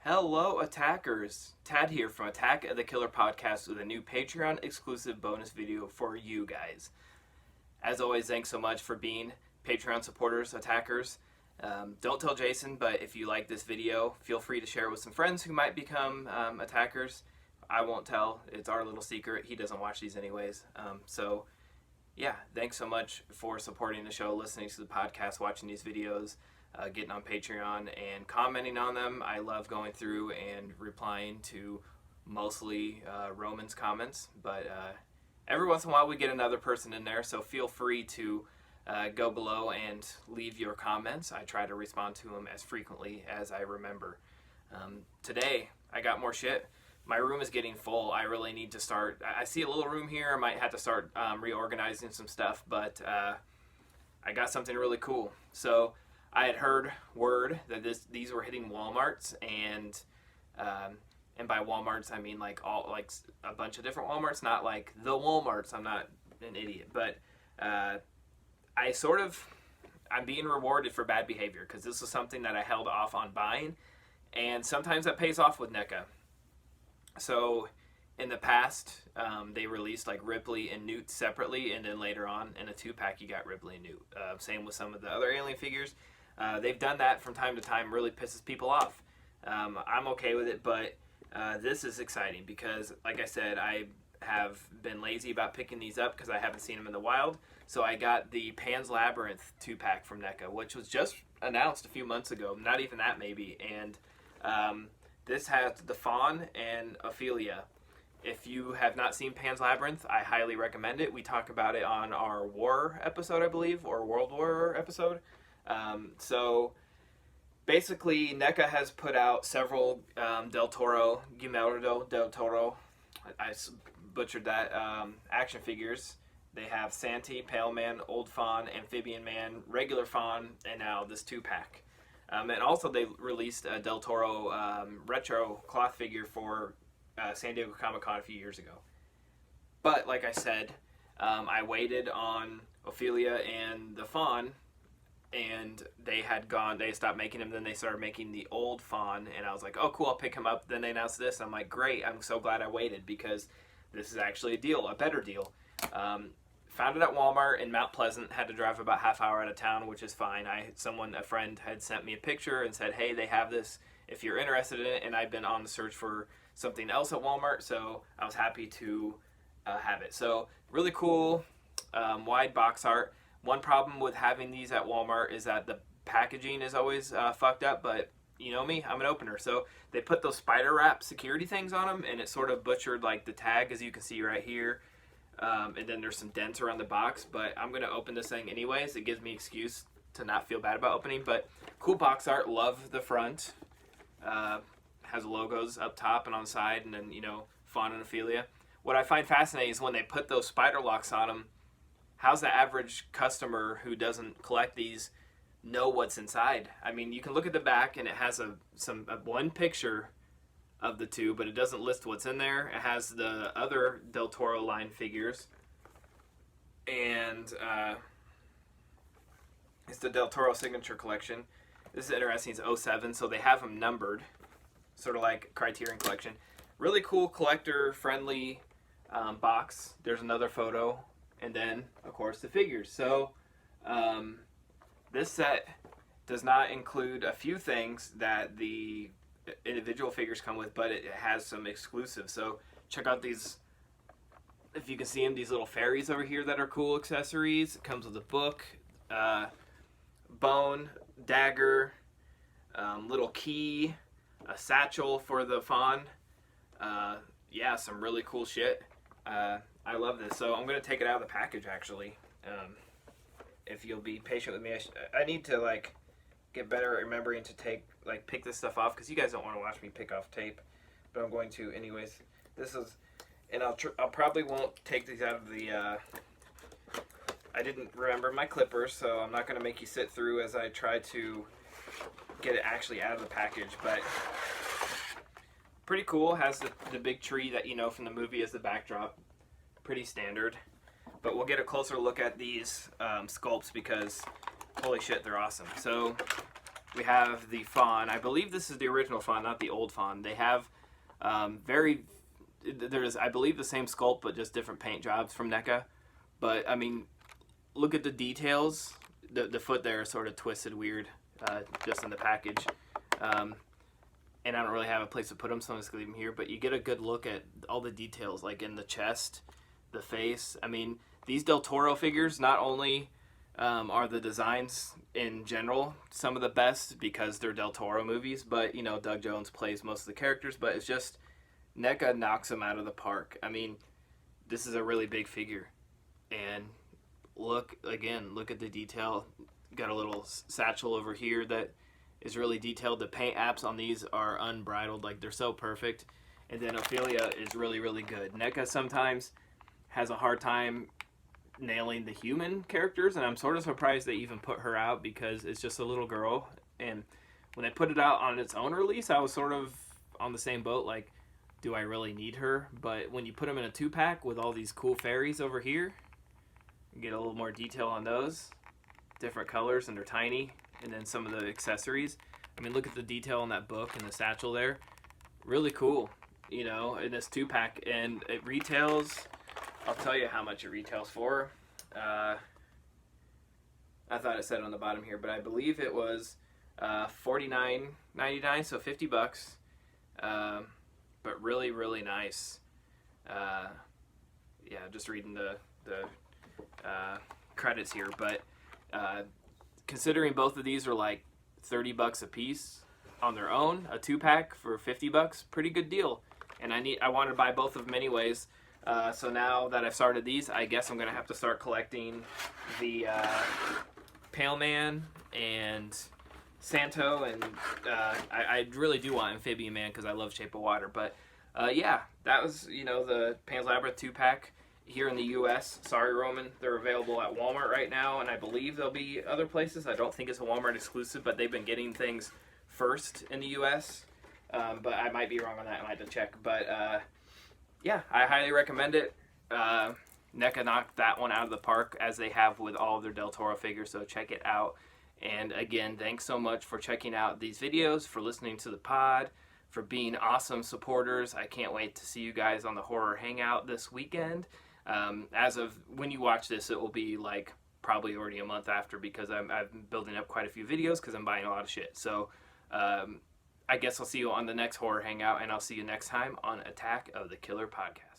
Hello, attackers. Tad here from Attack of the Killer Podcast with a new Patreon exclusive bonus video for you guys. As always, thanks so much for being Patreon supporters, attackers. Don't tell Jason, but if you like this video, feel free to share it with some friends who might become attackers. I won't tell. It's our little secret. He doesn't watch these anyways. Yeah, thanks so much for supporting the show, listening to the podcast, watching these videos. Getting on Patreon and commenting on them. I love going through and replying to mostly Roman's comments, but every once in a while we get another person in there, so feel free to go below and leave your comments. I try to respond to them as frequently as I remember. Today, I got more shit. My room is getting full. I really need to start. I see a little room here. I might have to start reorganizing some stuff, but I got something really cool. So I had heard word that these were hitting Walmarts, and by Walmarts I mean like a bunch of different Walmarts, not like the Walmarts. I'm not an idiot, but I'm being rewarded for bad behavior because this was something that I held off on buying, and sometimes that pays off with NECA. So in the past, they released like Ripley and Newt separately, and then later on in a 2-pack you got Ripley and Newt. Same with some of the other Alien figures. They've done that from time to time. Really pisses people off. I'm okay with it, but this is exciting because, like I said, I have been lazy about picking these up because I haven't seen them in the wild. So I got the Pan's Labyrinth 2-pack from NECA, which was just announced a few months ago. Not even that, maybe. And this has the Fawn and Ophelia. If you have not seen Pan's Labyrinth, I highly recommend it. We talk about it on our War episode, I believe, or World War episode. So basically, NECA has put out several Guillermo del Toro, I butchered that, action figures. They have Santee, Pale Man, Old Fawn, Amphibian Man, Regular Fawn, and now this 2-pack. And also they released a Del Toro retro cloth figure for San Diego Comic-Con a few years ago. But like I said, I waited on Ophelia and the Fawn, and they stopped making them. Then they started making the Old Fawn, and I was like, oh cool, I'll pick him up. Then they announced this, and I'm like, great, I'm so glad I waited because this is actually a better deal. Found it at Walmart in Mount Pleasant, had to drive about half hour out of town, which is fine. A friend had sent me a picture and said, hey, they have this if you're interested in it, and I've been on the search for something else at Walmart, so I was happy to have it. So really cool, wide box art. One problem with having these at Walmart is that the packaging is always fucked up, but you know me, I'm an opener. So they put those spider wrap security things on them, and it sort of butchered like the tag, as you can see right here. And then there's some dents around the box, but I'm going to open this thing anyways. It gives me excuse to not feel bad about opening, but cool box art. Love the front. Has logos up top and on the side, and then, Fawn and Ophelia. What I find fascinating is when they put those spider locks on them, how's the average customer who doesn't collect these know what's inside? I mean, you can look at the back and it has one picture of the two, but it doesn't list what's in there. It has the other Del Toro line figures, and it's the Del Toro Signature Collection. This is interesting. It's 07, so they have them numbered, sort of like Criterion Collection. Really cool collector-friendly box. There's another photo, and then, of course, the figures. So this set does not include a few things that the individual figures come with, but it has some exclusives. So check out these, if you can see them, these little fairies over here that are cool accessories. It comes with a book, bone, dagger, little key, a satchel for the Fawn. Yeah, some really cool shit. I love this. So I'm going to take it out of the package, actually. If you'll be patient with me, I need to get better at remembering to pick this stuff off, because you guys don't want to watch me pick off tape, but I'm going to anyways. This is, and I'll probably won't take these out of the, I didn't remember my clippers, so I'm not going to make you sit through as I try to get it actually out of the package, but pretty cool. Has the big tree that you know from the movie as the backdrop. Pretty standard, but we'll get a closer look at these sculpts because holy shit, they're awesome. So we have the fawn. I believe this is the original fawn, not the old fawn. They have there's, I believe, the same sculpt, but just different paint jobs from NECA. But, I mean, look at the details. The foot there is sort of twisted weird, just in the package. And I don't really have a place to put them, so I'm just going to leave them here. But you get a good look at all the details, like in the chest, the face. I mean, these Del Toro figures, not only are the designs in general some of the best because they're Del Toro movies, but, you know, Doug Jones plays most of the characters, but it's just NECA knocks them out of the park. I mean, this is a really big figure. And look at the detail. Got a little satchel over here that is really detailed. The paint apps on these are unbridled, like they're so perfect. And then Ophelia is really, really good. NECA sometimes has a hard time nailing the human characters, and I'm sort of surprised they even put her out because it's just a little girl. And when they put it out on its own release, I was sort of on the same boat, like, do I really need her? But when you put them in a 2-pack with all these cool fairies over here, you get a little more detail on those. Different colors, and they're tiny. And then some of the accessories. I mean, look at the detail on that book and the satchel there. Really cool, you know, in this 2-pack. And it retails, I'll tell you how much it retails for. I thought it said on the bottom here, but I believe it was $49.99, so $50. But really, really nice. Yeah, just reading the credits here, but considering both of these are like $30 a piece on their own, a 2-pack for $50, pretty good deal. And I wanted to buy both of them anyways. So now that I've started these, I guess I'm gonna have to start collecting the Pale Man and Santo, and I really do want Amphibian Man because I love Shape of Water. But yeah, that was, you know, the Pan's Labyrinth 2-pack here in the U.S. Sorry, Roman, they're available at Walmart right now, and I believe there'll be other places. I don't think it's a Walmart exclusive, but they've been getting things first in the U.S. But I might be wrong on that. I might have to check. But yeah, I highly recommend it. NECA knocked that one out of the park, as they have with all of their Del Toro figures, so check it out. And again, thanks so much for checking out these videos, for listening to the pod, for being awesome supporters. I can't wait to see you guys on the Horror Hangout this weekend. As of when you watch this, it will be like probably already a month after, because I'm building up quite a few videos because I'm buying a lot of shit. So I guess I'll see you on the next Horror Hangout, and I'll see you next time on Attack of the Killer Podcast.